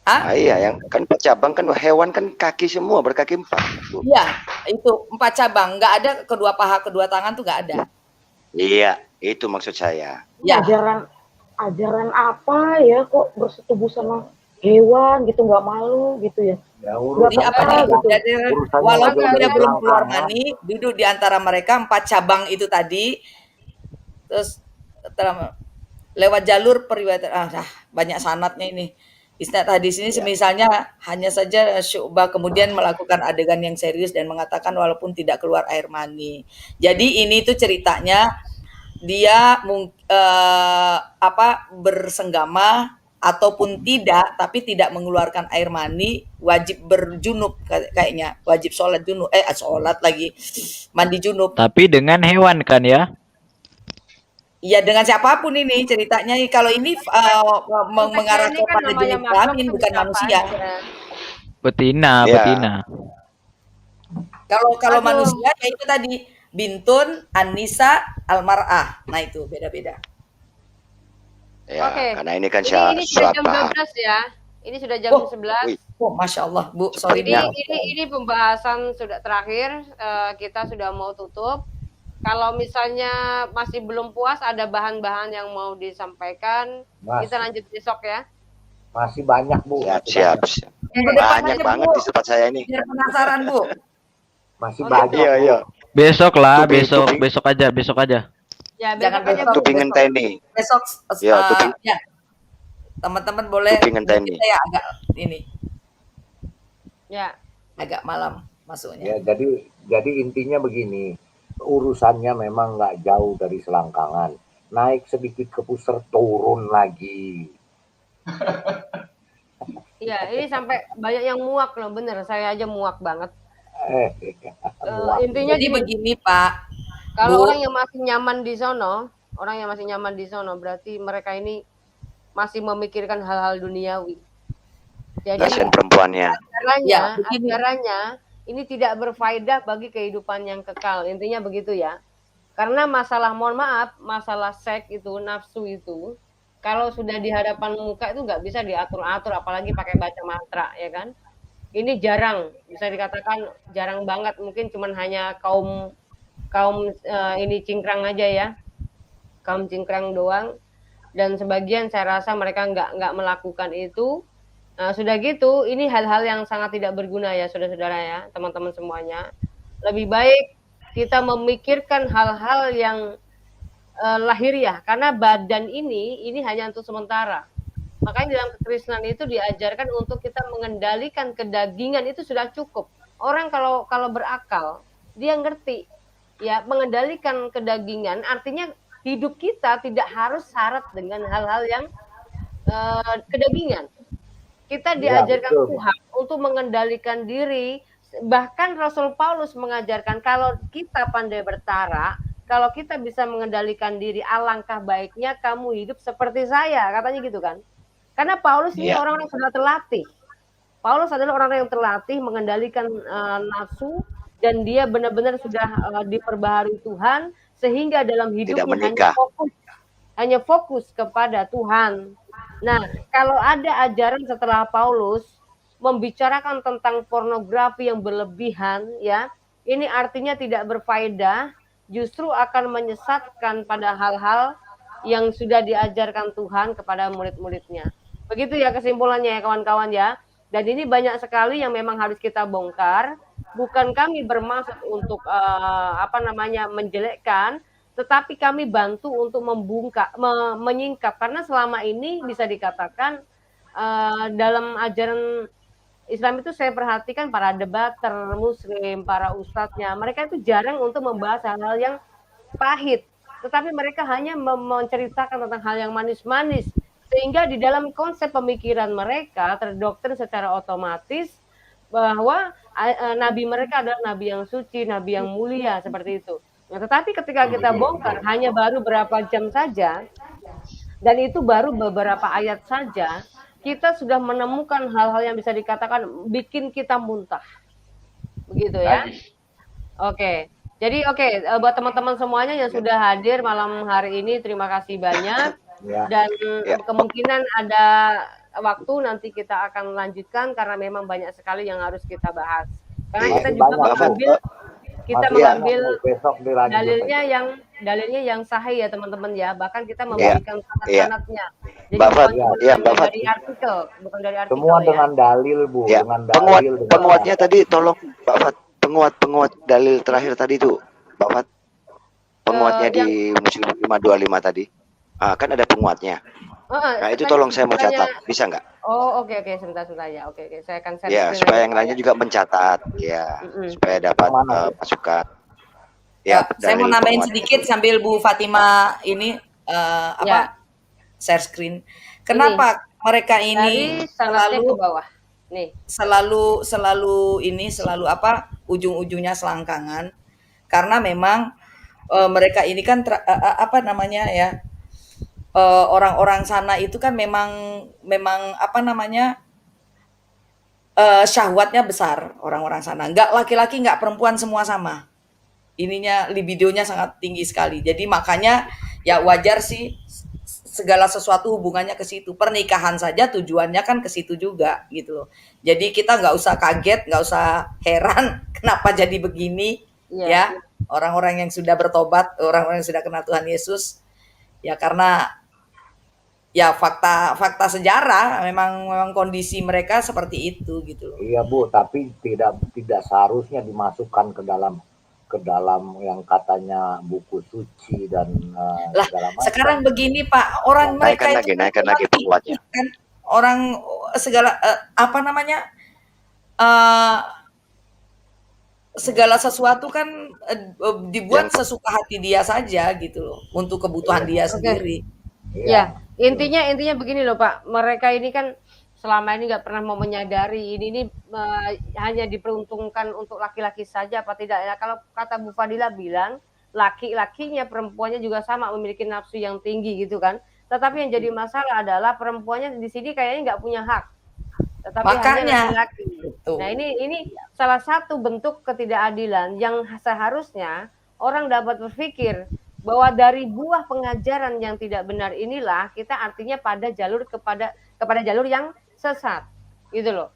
Hah? Iya, yang kan 4 cabang kan hewan kan kaki semua, berkaki 4. Bu. Iya, itu 4 cabang, nggak ada kedua paha, kedua tangan tuh nggak ada. Iya, itu maksud saya. Ya. Ajaran apa ya kok bersetubuh sama hewan gitu, nggak malu gitu ya? Ya, Jadi apa nih? gitu. Jadi, Urusannya walaupun lagi dia ada belum keluar selangkangan. mani, duduk di antara mereka 4 cabang itu tadi, terus lewat jalur periwayatan, banyak sanatnya ini. Isnad hadis ini misalnya hanya saja Syu'bah kemudian melakukan adegan yang serius dan mengatakan walaupun tidak keluar air mani. Jadi ini tuh ceritanya dia bersenggama ataupun tidak, tapi tidak mengeluarkan air mani, wajib berjunub kayaknya, wajib sholat junub, sholat lagi, mandi junub. Tapi dengan hewan kan ya? Iya dengan siapapun ini ceritanya. Kalau ini mengarah Ini kan kepada namanya jenis makhluk kelamin tuh bukan bisa apa manusia. aja. Betina, Ya. betina. Kalau Aduh. manusia ya itu tadi bintun, an-nisa, al-mar'ah. Nah itu beda-beda. Ya, Oke. karena ini kan Ini sudah jam paham. 12 ya. Ini sudah jam Oh, 11. Wih, Oh, Masya Allah, Bu. Sorry, Jadi Bu. ini pembahasan sudah terakhir, kita sudah mau tutup. Kalau misalnya masih belum puas, ada bahan-bahan yang mau disampaikan, kita lanjut besok ya. Masih banyak, Bu. siap, Masih siap. banyak. Minggu depan Banyak aja, banget Bu. di tempat saya ini. Biar penasaran, Bu. Masih Oh, banyak. Iya, Bu. iya. Besok lah, Tubing. besok aja. Ya, Jangan besok aja besok. Bu. Tubing ngenteni. Besok Ya, tubing. ya. Teman-teman boleh Tubing ngenteni. kita ya agak ini, Ya. agak malam masuknya. Ya, jadi intinya begini, urusannya memang nggak jauh dari selangkangan. Naik sedikit ke pusar, turun lagi. Iya, ini sampai banyak yang muak loh, bener. Saya aja muak banget. Intinya Jadi gini, begini, Pak. kalau Bu. orang yang masih nyaman di sono, berarti mereka ini masih memikirkan hal-hal duniawi. Jadi Kasihan perempuannya. Ya, begini. ajarannya ini tidak berfaedah bagi kehidupan yang kekal. Intinya begitu ya. Karena mohon maaf, masalah seks itu, nafsu itu, kalau sudah di hadapan muka itu nggak bisa diatur-atur, apalagi pakai baca mantra, ya kan? Ini jarang, bisa dikatakan jarang banget. Mungkin cuman hanya kaum ini cingkrang aja ya, kaum cingkrang doang. Dan sebagian saya rasa mereka nggak melakukan itu. Nah, sudah gitu, ini hal-hal yang sangat tidak berguna ya, saudara-saudara ya, teman-teman semuanya. Lebih baik kita memikirkan hal-hal yang lahiriah, karena badan ini hanya untuk sementara. Makanya dalam kekristenan itu diajarkan untuk kita mengendalikan kedagingan itu sudah cukup. Orang kalau berakal, dia ngerti ya mengendalikan kedagingan artinya hidup kita tidak harus syarat dengan hal-hal yang kedagingan. Kita diajarkan Tuhan untuk mengendalikan diri. Bahkan Rasul Paulus mengajarkan kalau kita pandai bertara, kalau kita bisa mengendalikan diri, alangkah baiknya kamu hidup seperti saya, katanya gitu kan. Karena Paulus ini orang yang sudah terlatih. Paulus adalah orang yang terlatih mengendalikan nafsu dan dia benar-benar sudah diperbaharui Tuhan sehingga dalam hidupnya hanya fokus kepada Tuhan. Nah, kalau ada ajaran setelah Paulus membicarakan tentang pornografi yang berlebihan, ya, ini artinya tidak berfaedah, justru akan menyesatkan pada hal-hal yang sudah diajarkan Tuhan kepada murid-muridnya. Begitu ya kesimpulannya ya kawan-kawan ya. Dan ini banyak sekali yang memang harus kita bongkar. Bukan kami bermaksud untuk menjelekkan, tetapi kami bantu untuk menyingkap. Karena selama ini bisa dikatakan dalam ajaran Islam itu saya perhatikan para debater Muslim, para ustadznya, mereka itu jarang untuk membahas hal-hal yang pahit. Tetapi mereka hanya menceritakan tentang hal yang manis-manis. Sehingga di dalam konsep pemikiran mereka terdoktrin secara otomatis bahwa nabi mereka adalah nabi yang suci, nabi yang mulia, seperti itu. Nah, tetapi ketika kita bongkar hanya baru berapa jam saja, dan itu baru beberapa ayat saja, kita sudah menemukan hal-hal yang bisa dikatakan bikin kita muntah. Begitu ya. Oke. Jadi buat teman-teman semuanya yang sudah hadir malam hari ini, terima kasih banyak. Dan kemungkinan ada waktu nanti kita akan lanjutkan karena memang banyak sekali yang harus kita bahas. Karena kita juga mengambil dalilnya yang sahih ya teman-teman ya. Bahkan kita memberikan sanad-sanadnya. Jadi dari artikel, bukan dari artikel. Semua dengan dalil, Bu. Dengan dalil. Penguatnya tadi tolong Pak Fat, penguat dalil terakhir tadi itu, Pak Fat. Penguatnya di Muslim 525 tadi. Kan ada penguatnya. Nah, itu tolong saya mau catat, bisa nggak? Oh, oke, sebentar ya. Oke, saya akan share. Ya, supaya yang lainnya juga mencatat, ya, supaya dapat masukan. Ya, saya mau nambahin sedikit sambil Bu Fatima ini share screen. Kenapa mereka ini selalu ke bawah? Nih. Selalu ujung-ujungnya selangkangan? Karena memang mereka ini kan orang-orang sana itu kan memang syahwatnya besar orang-orang sana. Enggak laki-laki, enggak perempuan, semua sama. Ininya libidonya sangat tinggi sekali. Jadi makanya ya wajar sih segala sesuatu hubungannya ke situ. Pernikahan saja tujuannya kan ke situ juga gitu loh. Jadi kita nggak usah kaget, nggak usah heran kenapa jadi begini ya. Orang-orang yang sudah bertobat, orang-orang yang sudah kenal Tuhan Yesus ya karena ya fakta sejarah memang kondisi mereka seperti itu gitu loh. Iya Bu, tapi tidak seharusnya dimasukkan ke dalam yang katanya buku suci dan segala macam. Sekarang begini Pak, orang mereka naikkan lagi penguatnya. Kan orang segala segala sesuatu kan dibuat sesuka hati dia saja gitu loh untuk kebutuhan dia sendiri. Ya, intinya begini loh Pak, mereka ini kan selama ini nggak pernah mau menyadari ini hanya diperuntukkan untuk laki-laki saja apa tidak ya. Kalau kata Bu Fadila bilang laki-lakinya perempuannya juga sama memiliki nafsu yang tinggi gitu kan. Tetapi yang jadi masalah adalah perempuannya di sini kayaknya nggak punya hak. Tetapi hanya laki-laki. Nah ini salah satu bentuk ketidakadilan yang seharusnya orang dapat berpikir bahwa dari buah pengajaran yang tidak benar inilah kita artinya pada jalur kepada jalur yang sesat gitu loh.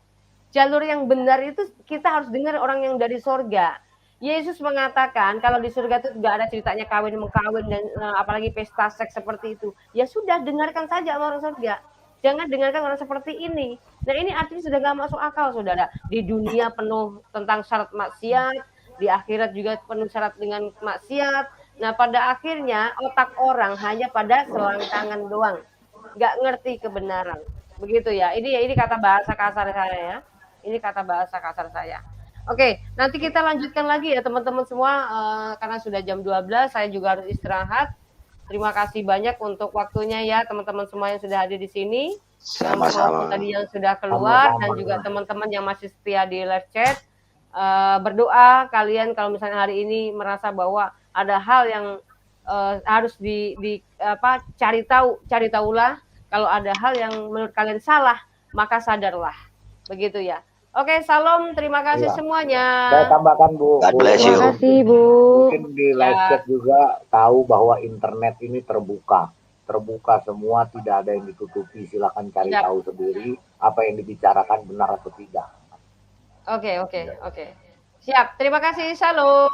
Jalur yang benar itu kita harus dengar orang yang dari surga. Yesus mengatakan kalau di surga itu nggak ada ceritanya kawin mengkawin dan apalagi pesta seks seperti itu. Ya sudah, dengarkan saja orang surga. Jangan dengarkan orang seperti ini. Nah ini artinya sudah nggak masuk akal saudara. Di dunia penuh tentang syarat maksiat, di akhirat juga penuh syarat dengan maksiat. Nah, pada akhirnya otak orang hanya pada selangkangan doang, nggak ngerti kebenaran. Begitu ya. Ini kata bahasa kasar saya ya. Ini kata bahasa kasar saya. Oke, nanti kita lanjutkan lagi ya teman-teman semua, karena sudah jam 12, saya juga harus istirahat. Terima kasih banyak untuk waktunya ya teman-teman semua yang sudah hadir di sini. Sama-sama. Tadi yang sudah keluar dan juga teman-teman yang masih setia di live chat. Berdoa kalian kalau misalnya hari ini merasa bahwa ada hal yang harus cari tahulah. Kalau ada hal yang menurut kalian salah, maka sadarlah. Begitu ya. Oke, salam, terima kasih semuanya. Saya tambahkan Bu. God bless you. Terima kasih Bu. Mungkin di live chat juga tahu bahwa internet ini terbuka semua, tidak ada yang ditutupi. Silakan cari tahu sendiri apa yang dibicarakan benar atau tidak. Oke. Siap. Terima kasih. Salam.